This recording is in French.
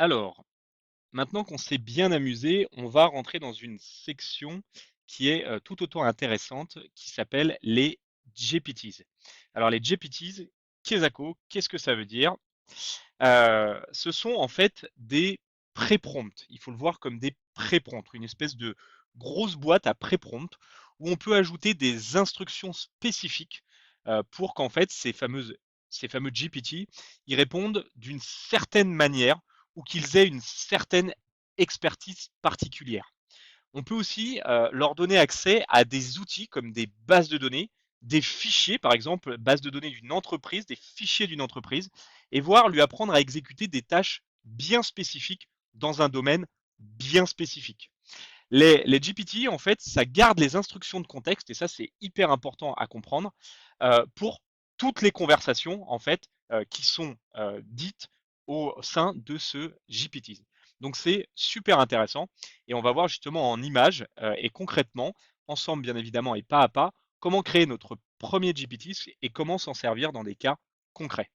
Alors, maintenant qu'on s'est bien amusé, on va rentrer dans une section qui est tout autant intéressante, qui s'appelle les GPTs. Alors les GPTs, qu'est-ce que ça veut dire? Ce sont en fait des pré-prompts. Il faut le voir comme des pré-prompts, une espèce de grosse boîte à pré-prompts où on peut ajouter des instructions spécifiques pour qu'en fait ces fameux GPT, ils répondent d'une certaine manière ou qu'ils aient une certaine expertise particulière. On peut aussi leur donner accès à des outils comme des bases de données, des fichiers, par exemple, base de données d'une entreprise, des fichiers d'une entreprise, et voir lui apprendre à exécuter des tâches bien spécifiques dans un domaine bien spécifique. Les GPT, en fait, ça garde les instructions de contexte, et ça, c'est hyper important à comprendre, pour toutes les conversations, en fait, qui sont dites au sein de ce GPT. Donc, c'est super intéressant, et on va voir justement en images et concrètement, ensemble, bien évidemment, et pas à pas, comment créer notre premier GPT et comment s'en servir dans des cas concrets.